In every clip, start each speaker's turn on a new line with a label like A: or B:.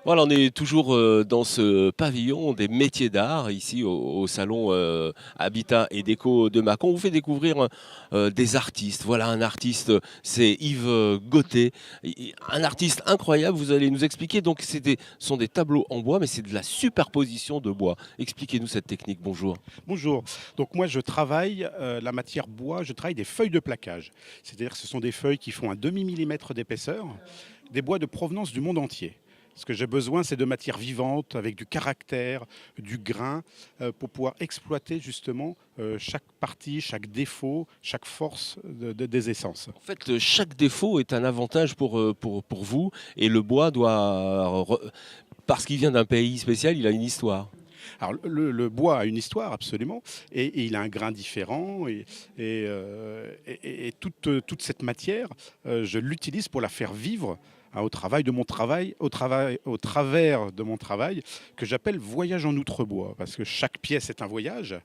A: Voilà, on est toujours dans ce pavillon des métiers d'art, ici au salon Habitat et Déco de Mâcon. On vous fait découvrir des artistes. Voilà, un artiste, c'est Yves Gauthier, un artiste incroyable. Vous allez nous expliquer. Donc, ce sont des tableaux en bois, mais c'est de la superposition de bois. Expliquez-nous cette technique. Bonjour.
B: Bonjour. Donc moi je travaille la matière bois, je travaille des feuilles de plaquage. C'est-à-dire que ce sont des feuilles qui font un demi-millimètre d'épaisseur, des bois de provenance du monde entier. Ce que j'ai besoin, c'est de matières vivantes, avec du caractère, du grain, pour pouvoir exploiter justement chaque partie, chaque défaut, chaque force des essences.
A: En fait, chaque défaut est un avantage pour vous, et le bois doit, parce qu'il vient d'un pays spécial, il a une histoire.
B: Alors le bois a une histoire absolument, et il a un grain différent, et toute cette matière, je l'utilise pour la faire vivre hein, au travers de mon travail, que j'appelle voyage en outre-bois, parce que chaque pièce est un voyage,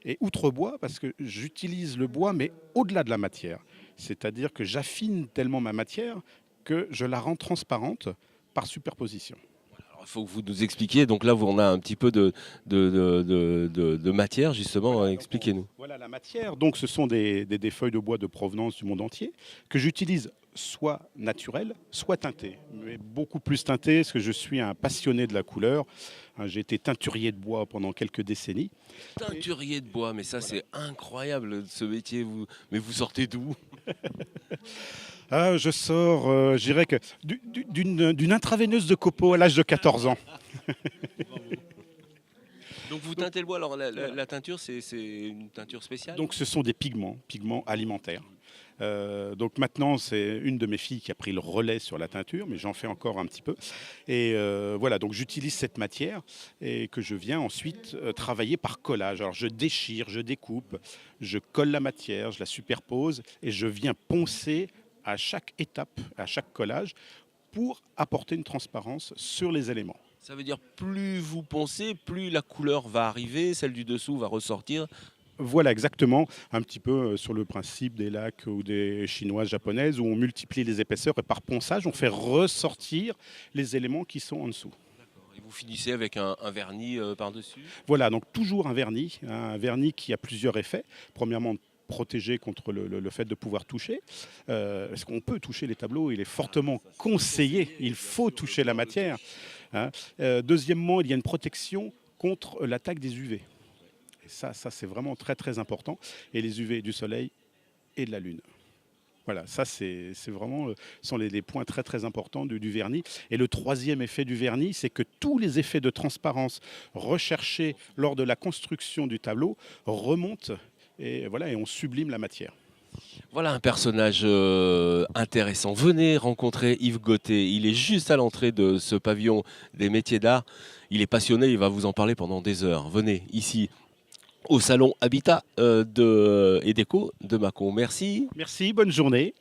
B: et outre-bois parce que j'utilise le bois, mais au-delà de la matière. C'est-à-dire que j'affine tellement ma matière que je la rends transparente par superposition.
A: Il faut que vous nous expliquiez. Donc là, on a un petit peu de matière, justement.
B: Voilà,
A: Expliquez-nous.
B: voilà la matière. Donc, ce sont des feuilles de bois de provenance du monde entier que j'utilise soit naturelles, soit teintées. Mais beaucoup plus teintées, parce que je suis un passionné de la couleur. Hein, j'ai été teinturier de bois pendant quelques décennies. Et
A: Teinturier de bois, mais ça,
B: voilà.
A: c'est incroyable, ce métier. Mais vous sortez d'où?
B: Ah, je sors, je dirais que d'une intraveineuse de copeaux à l'âge de 14 ans.
A: Donc vous
B: Donc,
A: teintez le bois. Alors
B: voilà.
A: la teinture, c'est une teinture spéciale?
B: Donc, ce sont des pigments alimentaires. Donc maintenant, c'est une de mes filles qui a pris le relais sur la teinture, mais j'en fais encore un petit peu. Et voilà, donc j'utilise cette matière et que je viens ensuite travailler par collage. Alors je déchire, je découpe, je colle la matière, je la superpose et je viens poncer à chaque étape, à chaque collage, pour apporter une transparence sur les éléments.
A: Ça veut dire plus vous poncez, plus la couleur va arriver, celle du dessous va ressortir.
B: Voilà, exactement, un petit peu sur le principe des lacs ou des chinoises japonaises où on multiplie les épaisseurs et par ponçage, on fait ressortir les éléments qui sont en dessous.
A: Et vous finissez avec un vernis par-dessus.
B: Voilà, donc toujours hein, un vernis qui a plusieurs effets. Premièrement, protéger contre le fait de pouvoir toucher. Parce qu'on peut toucher les tableaux, il est fortement conseillé, il faut toucher la matière. Hein. Deuxièmement, il y a une protection contre l'attaque des UV. Et ça c'est vraiment très très important. Et les UV du soleil et de la lune. Voilà, ça c'est vraiment sont les points très très importants du vernis. Et le troisième effet du vernis, c'est que tous les effets de transparence recherchés lors de la construction du tableau remontent et voilà et on sublime la matière.
A: Voilà un personnage intéressant. Venez rencontrer Yves Gauthier. Il est juste à l'entrée de ce pavillon des métiers d'art. Il est passionné, il va vous en parler pendant des heures. Venez ici au salon Habitat et Déco de Mâcon. Merci.
B: Merci, bonne journée.